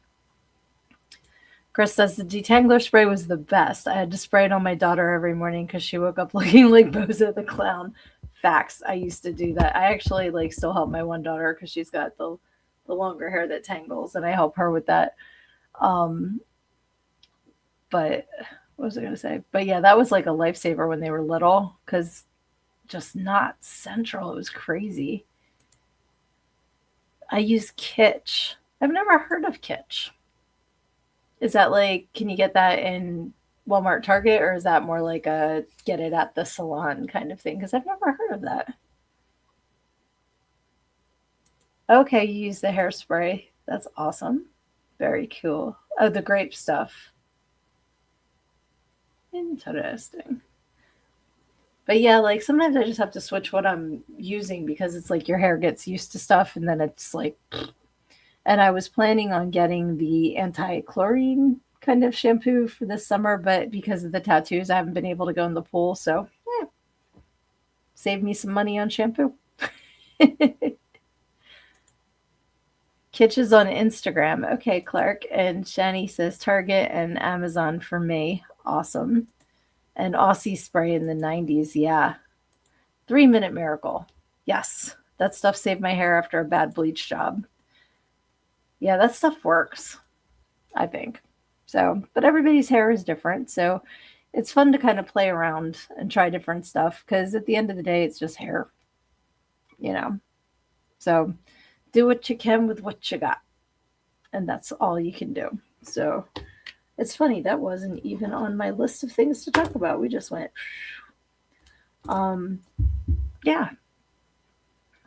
Chris says the detangler spray was the best. I had to spray it on my daughter every morning because she woke up looking like Bozo the Clown. Facts. I used to do that. I actually like still help my one daughter because she's got the longer hair that tangles, and I help her with that. Um, but what was I going to say? But yeah, that was like a lifesaver when they were little because just not central. It was crazy. I use Kitsch. I've never heard of Kitsch. Is that like, can you get that in Walmart, Target, or is that more like a get it at the salon kind of thing? Because I've never heard of that. Okay, you use the hairspray. That's awesome. Very cool. Oh, the grape stuff. Interesting. But yeah, like sometimes I just have to switch what I'm using because it's like your hair gets used to stuff and then it's like, and I was planning on getting the anti chlorine kind of shampoo for this summer, but because of the tattoos, I haven't been able to go in the pool. So, yeah, save me some money on shampoo. Kitsch is on Instagram. Okay, Clark. And Shani says Target and Amazon for me. Awesome. And Aussie spray in the 90s. Yeah. 3 Minute Miracle. Yes. That stuff saved my hair after a bad bleach job. Yeah, that stuff works, I think. So, but everybody's hair is different. So it's fun to kind of play around and try different stuff because at the end of the day, it's just hair, you know. So do what you can with what you got. And that's all you can do. So it's funny, that wasn't even on my list of things to talk about. We just went, um, yeah.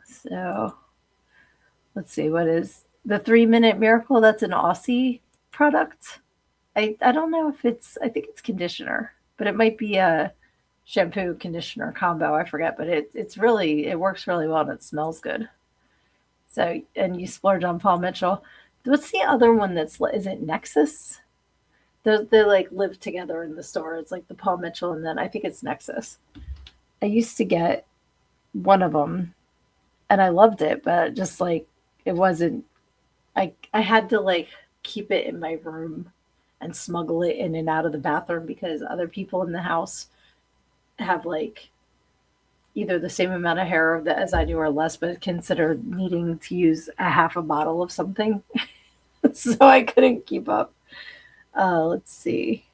So let's see, what is the 3 Minute Miracle? That's an Aussie product. I don't know if it's, I think it's conditioner, but it might be a shampoo conditioner combo. I forget, but it's really, it works really well and it smells good. So, and you splurge on Paul Mitchell. What's the other one that's, is it Nexus? They like live together in the store. It's like the Paul Mitchell, and then I think it's Nexus. I used to get one of them, and I loved it, but just like it wasn't. I had to like keep it in my room and smuggle it in and out of the bathroom because other people in the house have like either the same amount of hair as I do or less, but consider needing to use a half a bottle of something. So I couldn't keep up. Let's see.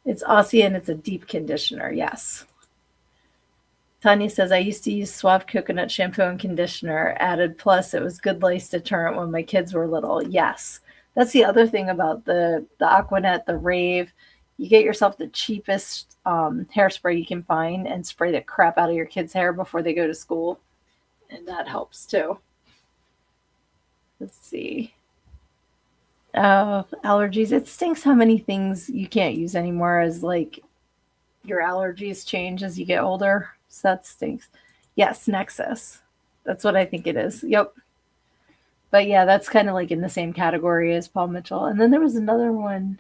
It's Aussie and it's a deep conditioner. Yes. Tanya says, I used to use Suave coconut shampoo and conditioner. Added plus, it was good lice deterrent when my kids were little. Yes. That's the other thing about the Aquanet, the Rave. You get yourself the cheapest hairspray you can find and spray the crap out of your kids' hair before they go to school. And that helps too. Let's see. Oh, allergies. It stinks how many things you can't use anymore as like your allergies change as you get older. So that stinks. Yes, Nexus. That's what I think it is. Yep. But yeah, that's kind of like in the same category as Paul Mitchell. And then there was another one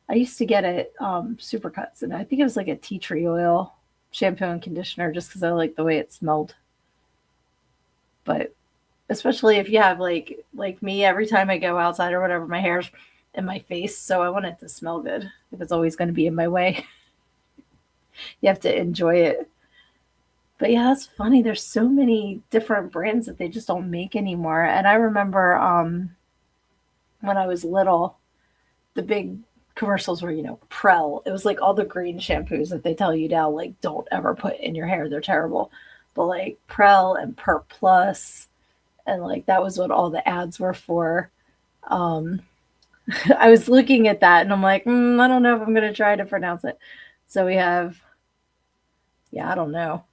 I used to get at Supercuts, and I think it was like a tea tree oil shampoo and conditioner just because I like the way it smelled. But especially if you have like me, every time I go outside or whatever, my hair's in my face, so I want it to smell good. If it's always going to be in my way, you have to enjoy it. But yeah, that's funny. There's so many different brands that they just don't make anymore. And I remember when I was little, the big commercials were, Prel. It was like all the green shampoos that they tell you now, like, don't ever put in your hair. They're terrible. But like Prel and Per Plus, and like that was what all the ads were for. Um, I was looking at that and I'm like, I don't know if I'm going to try to pronounce it. So we have, yeah, I don't know.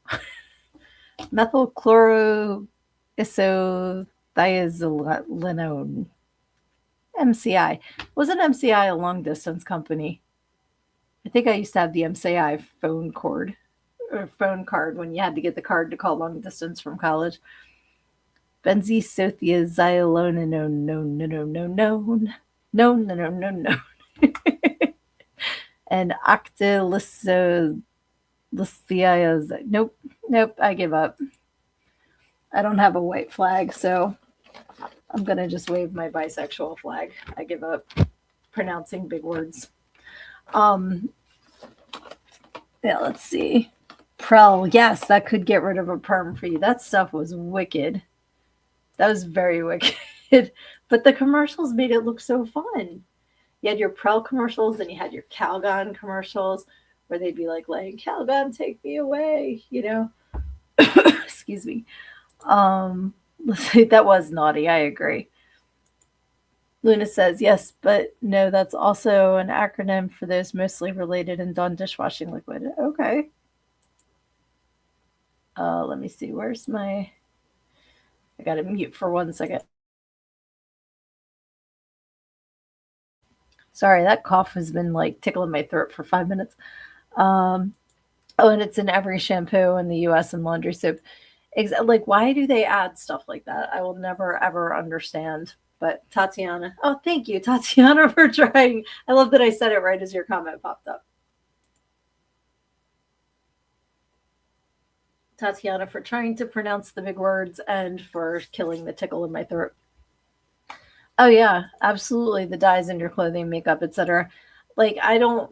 Methylchloroisothiazolinone. MCI. Wasn't MCI a long distance company? I think I used to have the MCI phone cord or phone card when you had to get the card to call long distance from college. Benzethiothioxylinone, no, no, no, no, no, no, no, no, no, no, no. And octylithiazide. Nope, nope, I give up. I don't have a white flag, so I'm going to just wave my bisexual flag. I give up pronouncing big words. Yeah, let's see. Prel, yes, that could get rid of a perm for you. That stuff was wicked. That was very wicked. But the commercials made it look so fun. You had your Prel commercials and you had your Calgon commercials where they'd be like, Calgon, take me away, Excuse me. Let's see, that was naughty. I agree. Luna says, yes, but no, that's also an acronym for those mostly related in Dawn dishwashing liquid. Okay. Let me see. Where's my... I got to mute for 1 second. Sorry, that cough has been like tickling my throat for 5 minutes. And it's in every shampoo in the US and laundry soap. Like, why do they add stuff like that? I will never, ever understand. But Tatiana, oh, thank you, Tatiana, for trying. I love that I said it right as your comment popped up. Tatiana, for trying to pronounce the big words and for killing the tickle in my throat. Oh, yeah, absolutely. The dyes in your clothing, makeup, etc. Like, I don't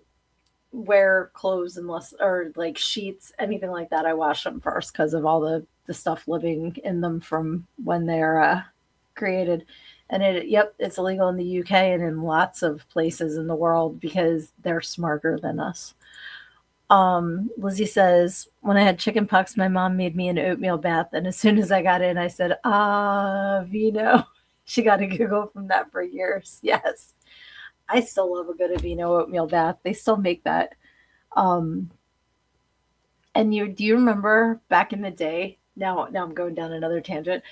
wear clothes unless, or like sheets, anything like that. I wash them first because of all the stuff living in them from when they're created. And it's illegal in the UK and in lots of places in the world because they're smarter than us. Lizzie says, when I had chicken pox, my mom made me an oatmeal bath. And as soon as I got in, I said, Vino. She got a giggle from that for years. Yes. I still love a good Aveeno oatmeal bath. They still make that. And do you remember back in the day? Now I'm going down another tangent.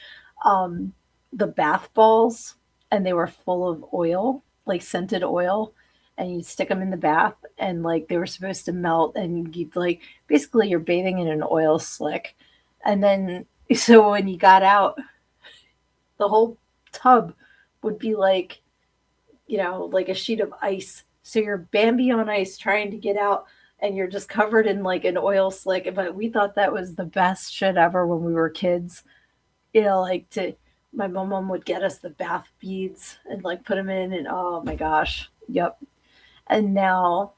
The bath balls, and they were full of oil, like scented oil, and you'd stick them in the bath, and like they were supposed to melt, and you'd like basically you're bathing in an oil slick, and then so when you got out, the whole tub would be like, like a sheet of ice. So you're Bambi on ice trying to get out, and you're just covered in like an oil slick. But we thought that was the best shit ever when we were kids. My mom would get us the bath beads and like put them in, and oh my gosh, yep. And now,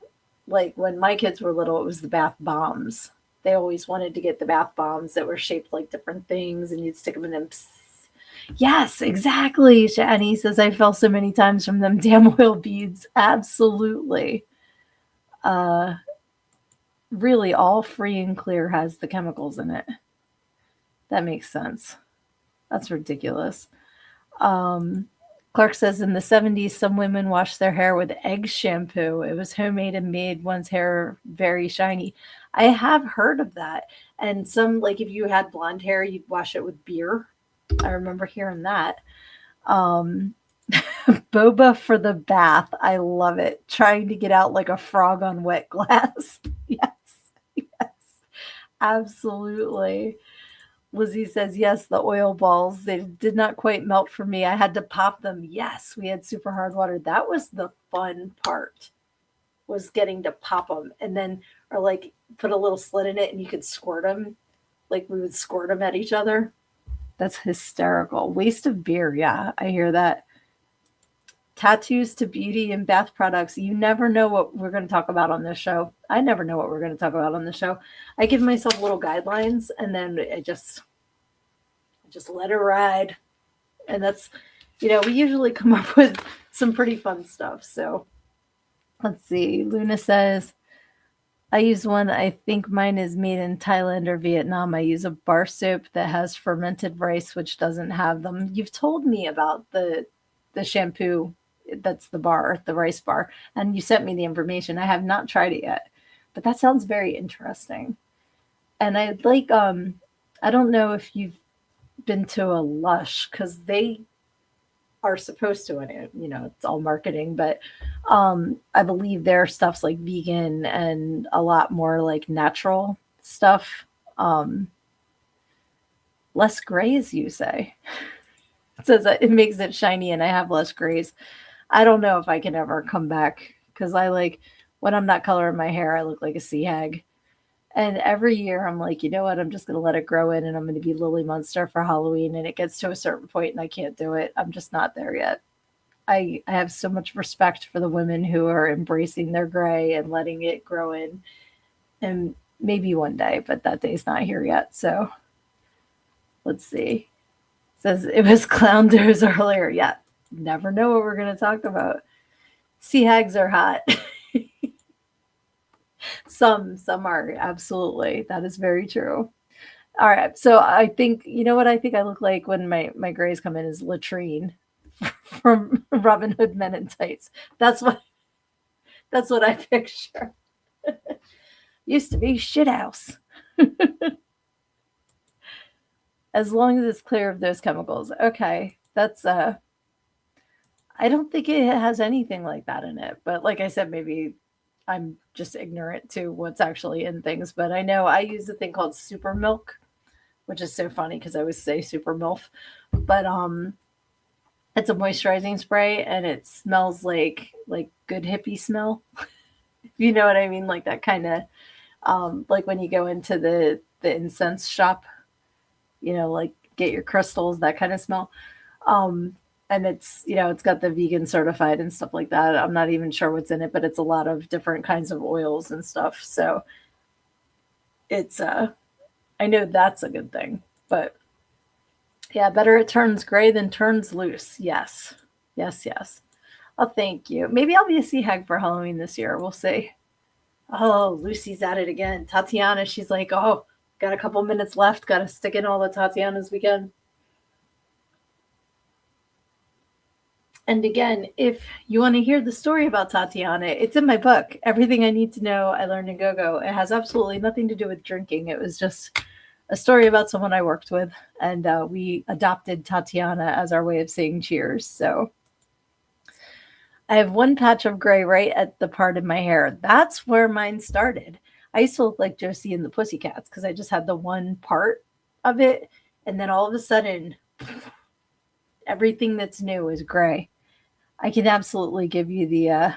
like when my kids were little, it was the bath bombs. They always wanted to get the bath bombs that were shaped like different things, and you'd stick them in them. Yes, exactly. Shani says, I fell so many times from them damn oil beads. Absolutely. really all free and clear has the chemicals in it. That makes sense. That's ridiculous. Um, Clark says in the 70s, some women washed their hair with egg shampoo. It was homemade and made one's hair very shiny. I have heard of that. And some, like if you had blonde hair, you'd wash it with beer. I remember hearing that. Um, Boba for the bath. I love it. Trying to get out like a frog on wet glass. Yes, yes, absolutely. Lizzie says, yes, the oil balls. They did not quite melt for me. I had to pop them. Yes, we had super hard water. That was the fun part, was getting to pop them. And then, or like put a little slit in it and you could squirt them. Like we would squirt them at each other. That's hysterical. Waste of beer. Yeah, I hear that. Tattoos to beauty and bath products. You never know what we're going to talk about on this show. I never know what we're going to talk about on the show. I give myself little guidelines and then I just let it ride. And that's, we usually come up with some pretty fun stuff. So let's see. Luna says, I use one. I think mine is made in Thailand or Vietnam. I use a bar soap that has fermented rice, which doesn't have them. You've told me about the shampoo. That's the rice bar. And you sent me the information. I have not tried it yet, but that sounds very interesting. And I like, I don't know if you've been to a Lush because they are supposed to, and it's all marketing, but I believe their stuff's like vegan and a lot more like natural stuff. Um, Less grays, you say? It says that it makes it shiny and I have less grays. I don't know if I can ever come back because I like when I'm not coloring my hair, I look like a sea hag. And every year I'm like, you know what? I'm just going to let it grow in and I'm going to be Lily Munster for Halloween. And it gets to a certain point and I can't do it. I'm just not there yet. I have so much respect for the women who are embracing their gray and letting it grow in. And maybe one day, but that day's not here yet. So let's see. It says it was clown doors earlier. Yeah. Never know what we're going to talk about. Sea hags are hot. Some are, absolutely. That is very true. All right. So I think, you know what I think I look like when my grays come in is latrine from Robin Hood Men in Tights. That's what I picture. Used to be shit house. As long as it's clear of those chemicals. Okay. That's I don't think it has anything like that in it. But like I said, maybe I'm just ignorant to what's actually in things. But I know I use a thing called super milk, which is so funny because I always say super milk. But it's a moisturizing spray and it smells like good hippie smell. You know what I mean? Like that kind of like when you go into the incense shop, like get your crystals, that kind of smell. Um and it's got the vegan certified and stuff like that. I'm not even sure what's in it, but it's a lot of different kinds of oils and stuff. So it's I know that's a good thing. But yeah, better it turns gray than turns loose. Yes. Yes, yes. Oh, thank you. Maybe I'll be a sea hag for Halloween this year. We'll see. Oh, Lucy's at it again. Tatiana, she's like, oh, got a couple minutes left. Got to stick in all the Tatianas we can. And again, if you want to hear the story about Tatiana, it's in my book, Everything I Need to Know I Learned in Go-Go. It has absolutely nothing to do with drinking. It was just a story about someone I worked with, and we adopted Tatiana as our way of saying cheers. So I have one patch of gray right at the part of my hair. That's where mine started. I used to look like Josie and the Pussycats because I just had the one part of it. And then all of a sudden, everything that's new is gray. I can absolutely give you the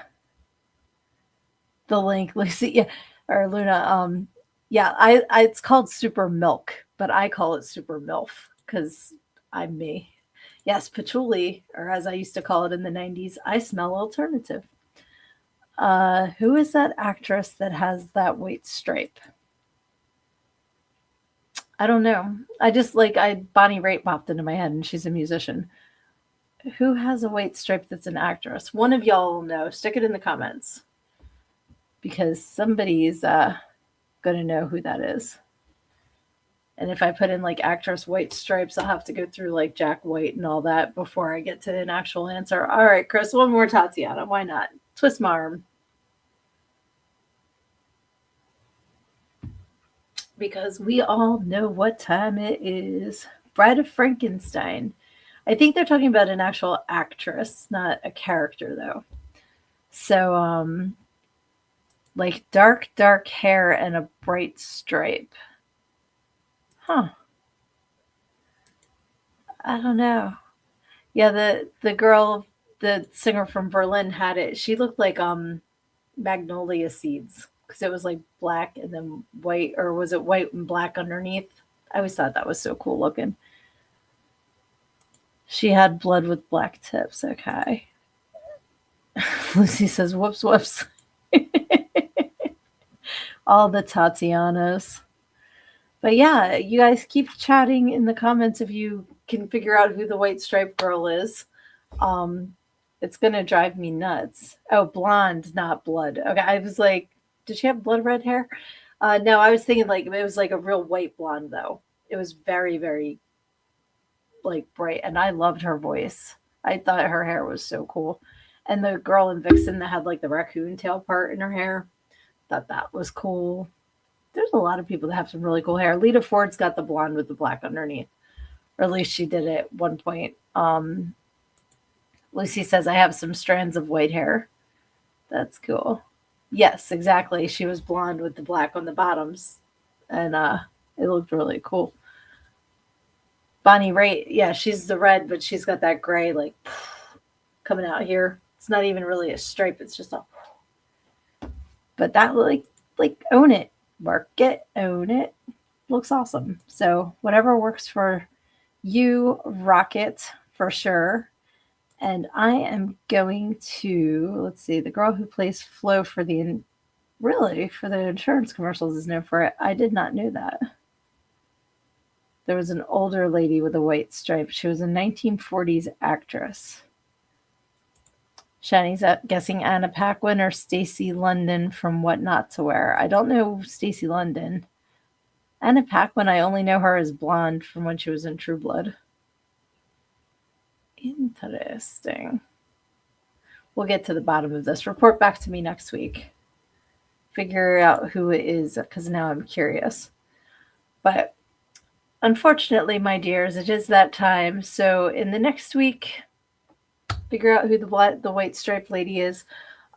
link, Lucy. Yeah, or Luna. Yeah, it's called Super Milk, but I call it Super MILF because I'm me. Yes, patchouli, or as I used to call it in the 90s, I smell alternative. Who is that actress that has that white stripe? I don't know. I just Bonnie Raitt popped into my head, and she's a musician. Who has a white stripe that's an actress? One of y'all will know. Stick it in the comments because somebody's going to know who that is. And if I put in like actress white stripes, I'll have to go through like Jack White and all that before I get to an actual answer. All right, Chris, one more Tatiana. Why not? Twist my arm. Because we all know what time it is. Bride of Frankenstein. I think they're talking about an actual actress, not a character, though. So, like dark hair and a bright stripe. Huh. I don't know. Yeah, the girl, the singer from Berlin had it. She looked like magnolia seeds because it was like black and then white, or was it white and black underneath? I always thought that was so cool looking. She had blood with black tips. Okay. Lucy says, whoops, whoops. All the Tatianas. But yeah, you guys keep chatting in the comments if you can figure out who the white stripe girl is. It's gonna drive me nuts. Oh, blonde, not blood. Okay, I was like, did she have blood red hair? No, I was thinking like it was like a real white blonde though. It was very, very like bright, and I loved her voice. I thought her hair was so cool. And the girl in Vixen that had like the raccoon tail part in her hair, thought that was cool. There's a lot of people that have some really cool hair. Lita Ford's got the blonde with the black underneath, or at least she did at one point. Lucy says, I have some strands of white hair. That's cool. Yes, exactly. She was blonde with the black on the bottoms, and it looked really cool. Bonnie Raitt, yeah, she's the red, but she's got that gray like coming out here. It's not even really a stripe. It's just a. But that like own it, mark it, own it. Looks awesome. So whatever works for you, rock it for sure. And I am going to, let's see, the girl who plays Flo for the insurance commercials is known for it. I did not know that. There was an older lady with a white stripe. She was a 1940s actress. Shani's guessing Anna Paquin or Stacey London from What Not to Wear. I don't know Stacey London. Anna Paquin, I only know her as blonde from when she was in True Blood. Interesting. We'll get to the bottom of this. Report back to me next week. Figure out who it is, because now I'm curious. But unfortunately, my dears, it is that time. So in the next week, figure out who the white striped lady is,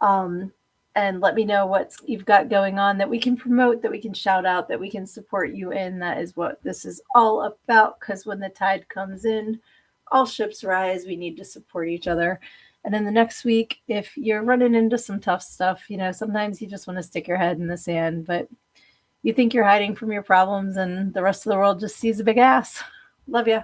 and let me know what you've got going on that we can promote, that we can shout out, that we can support you in. That is what this is all about, because when the tide comes in, all ships rise. We need to support each other. And in the next week, if you're running into some tough stuff, sometimes you just want to stick your head in the sand, but you think you're hiding from your problems and the rest of the world just sees a big ass. Love ya.